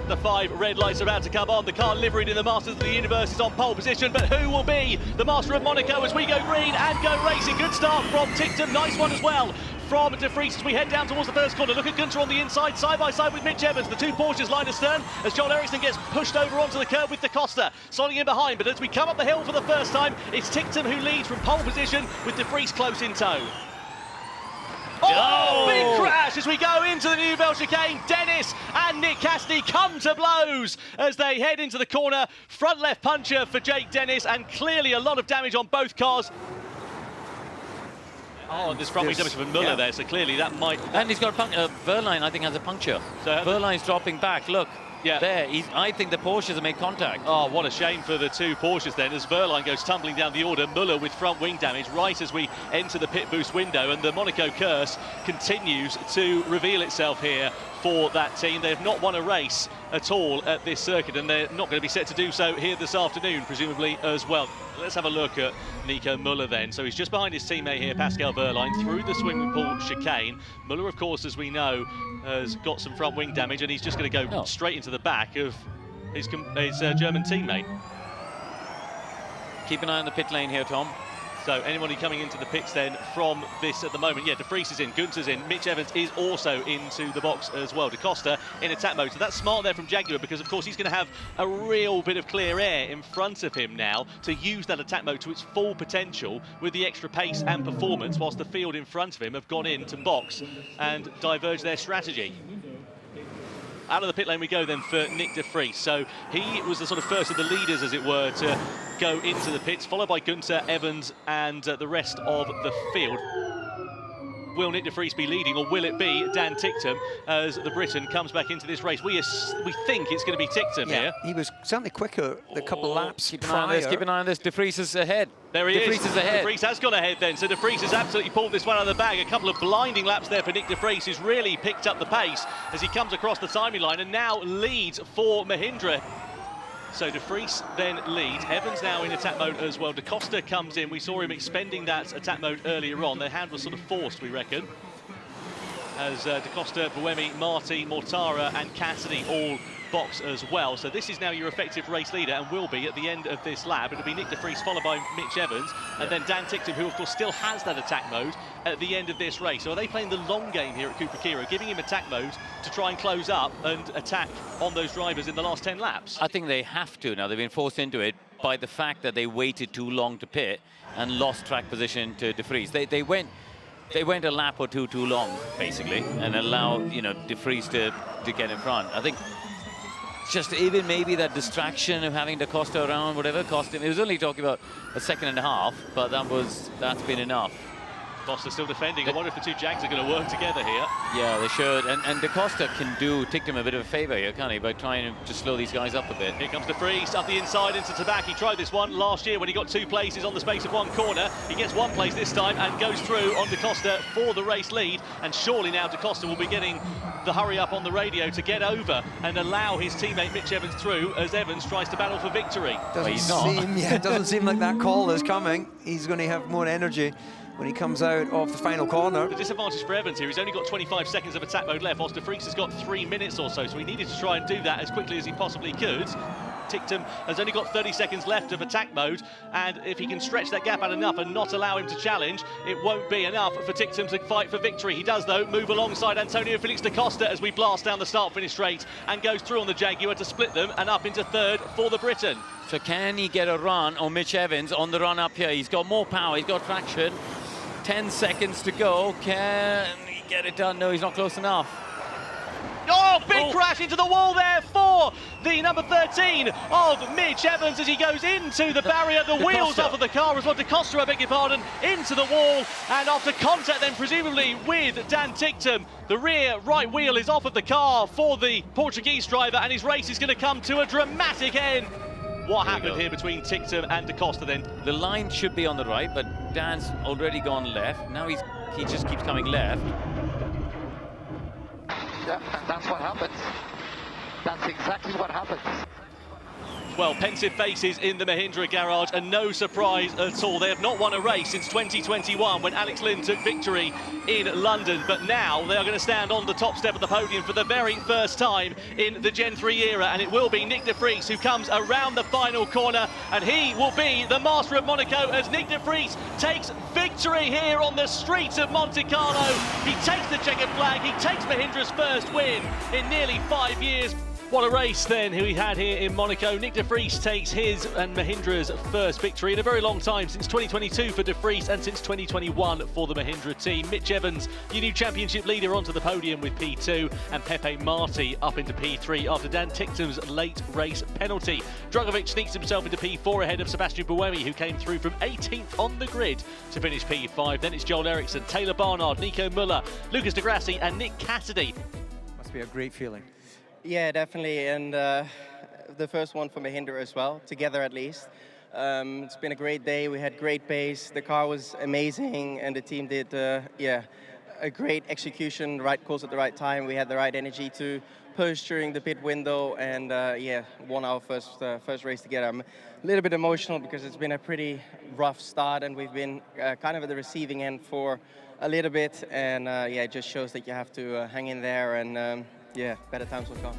The 5 red lights are about to come on. The car liveried in the Masters of the Universe is on pole position, but who will be the Master of Monaco as we go green and go racing? Good start from Ticktum, nice one as well from De Vries as we head down towards the first corner. Look at Gunter on the inside, side by side with Mitch Evans. The two Porsches line astern as Joel Eriksson gets pushed over onto the curb with Da Costa sliding in behind. But as we come up the hill for the first time, it's Ticktum who leads from pole position with De Vries close in tow. Oh, big crash as we go into the Nouvelle chicane. Dennis and Nyck come to blows as they head into the corner. Front left puncher for Jake Dennis, and clearly a lot of damage on both cars. Oh, and this front wing damage for Muller there, so clearly that might... And he's got a puncture. Verline, I think, has a puncture. So Verline's dropping back, look. Yeah. There, I think the Porsches have made contact. Oh, what a shame for the two Porsches then, as Verline goes tumbling down the order. Muller with front wing damage right as we enter the pit boost window, and the Monaco curse continues to reveal itself here for that team. They have not won a race at all at this circuit, and they're not going to be set to do so here this afternoon, presumably, as well. Let's have a look at Nico Muller then. So he's just behind his teammate here, Pascal Verline, through the swimming pool chicane. Muller, of course, as we know, has got some front wing damage, and he's just going to go straight into the back of his German teammate. Keep an eye on the pit lane here, Tom. So anybody coming into the pits then from this at the moment, De Vries is in, Gunter's in, Mitch Evans is also into the box as well. Da Costa in attack mode, so that's smart there from Jaguar, because of course he's going to have a real bit of clear air in front of him now to use that attack mode to its full potential with the extra pace and performance, whilst the field in front of him have gone into box and diverged their strategy. Out of the pit lane we go then for Nyck De Vries. So he was the sort of first of the leaders, as it were, to go into the pits, followed by Gunter, Evans and the rest of the field. Will Nyck De Vries be leading, or will it be Dan Ticktum as the Briton comes back into this race? We think it's going to be Ticktum here. He was certainly quicker the couple laps Keep an eye on this, keep an eye on this. De Vries is ahead. There he is. De Vries is ahead. De Vries has gone ahead then, so De Vries has absolutely pulled this one out of the bag. A couple of blinding laps there for Nyck De Vries, who's really picked up the pace as he comes across the timing line and now leads for Mahindra. So De Vries then leads. Evans now in attack mode as well. Da Costa comes in. We saw him expending that attack mode earlier on. Their hand was sort of forced, we reckon, as Da Costa, Buemi, Marti, Mortara and Cassidy all box as well. So this is now your effective race leader, and will be at the end of this lap. It'll be Nyck De Vries followed by Mitch Evans, and then Dan Ticktum, who of course still has that attack mode at the end of this race. So are they playing the long game here at Cooper Kiro, giving him attack mode to try and close up and attack on those drivers in the last 10 laps? I think they have to now. They've been forced into it by the fact that they waited too long to pit and lost track position to De Vries. They went a lap or two too long, basically, and allowed, De Vries to get in front. I think just even maybe that distraction of having Da Costa around, whatever cost him. It was only talking about a second and a half, but that's been enough. Costa still defending. I wonder if the two Jags are going to work together here. Yeah, they should. And Da Costa can do Ticktum a bit of a favour here, can't he, by trying to slow these guys up a bit. Here comes De Vries up the inside into Tabak. He tried this one last year when he got 2 places on the space of 1 corner. He gets 1 place this time and goes through on Da Costa for the race lead. And surely now Da Costa will be getting the hurry up on the radio to get over and allow his teammate Mitch Evans through as Evans tries to battle for victory. Doesn't seem like that call is coming. He's going to have more energy when he comes out of the final corner. The disadvantage for Evans here, he's only got 25 seconds of attack mode left, whilst De Vries has got 3 minutes or so he needed to try and do that as quickly as he possibly could. Ticktum has only got 30 seconds left of attack mode, and if he can stretch that gap out enough and not allow him to challenge, it won't be enough for Ticktum to fight for victory. He does, though, move alongside Antonio Felix Da Costa as we blast down the start-finish straight and goes through on the Jaguar to split them and up into 3rd for the Briton. So can he get a run on Mitch Evans on the run up here? He's got more power, he's got traction. 10 seconds to go. Can he get it done? No, he's not close enough. Oh, big crash into the wall there for the number 13 of Mitch Evans as he goes into the barrier. The wheels off of the car as well. Da Costa, I beg your pardon, into the wall. And after contact then presumably with Dan Ticktum, the rear right wheel is off of the car for the Portuguese driver, and his race is going to come to a dramatic end. What happened here between Ticktum and Da Costa then? The line should be on the right, but Dan's already gone left. Now he just keeps coming left. Yeah, and that's what happens. That's exactly what happens. Well, pensive faces in the Mahindra garage, and no surprise at all. They have not won a race since 2021 when Alex Lynn took victory in London, but now they are going to stand on the top step of the podium for the very first time in the Gen 3 era, and it will be Nyck de Vries who comes around the final corner, and he will be the master of Monaco as Nyck de Vries takes victory here on the streets of Monte Carlo. He takes the checkered flag, he takes Mahindra's first win in nearly 5 years. What a race then who he had here in Monaco. Nyck de Vries takes his and Mahindra's first victory in a very long time, since 2022 for de Vries and since 2021 for the Mahindra team. Mitch Evans, your new championship leader, onto the podium with P2, and Pepe Marti up into P3 after Dan Ticktum's late race penalty. Drugovic sneaks himself into P4 ahead of Sebastian Buemi, who came through from 18th on the grid to finish P5. Then it's Joel Eriksson, Taylor Barnard, Nico Muller, Lucas de Grassi and Nick Cassidy. Must be a great feeling. Yeah, definitely, and the first one for Mahindra as well, together at least. It's been a great day, we had great pace, the car was amazing, and the team did, yeah, a great execution, right course at the right time. We had the right energy to push during the pit window, and yeah, won our first race together. I'm a little bit emotional because it's been a pretty rough start, and we've been kind of at the receiving end for a little bit, and yeah, it just shows that you have to hang in there, and yeah, better times will come.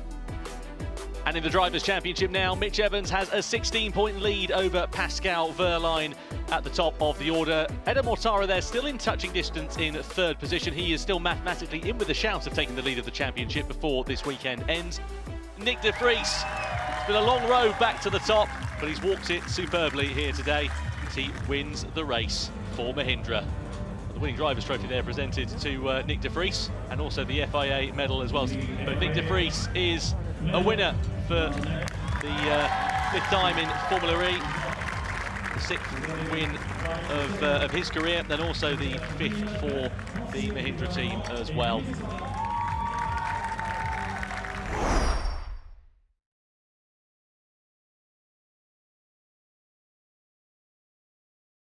And in the Drivers' Championship now, Mitch Evans has a 16-point lead over Pascal Wehrlein at the top of the order. Eder Mortara there still in touching distance in third position. He is still mathematically in with a shout of taking the lead of the championship before this weekend ends. Nyck de Vries, it's been a long road back to the top, but he's walked it superbly here today as he wins the race for Mahindra. The winning Drivers' Trophy there presented to Nyck de Vries, and also the FIA medal as well. But Nyck de Vries is a winner for the 5th time in Formula E, the 6th win of his career, and also the 5th for the Mahindra team as well.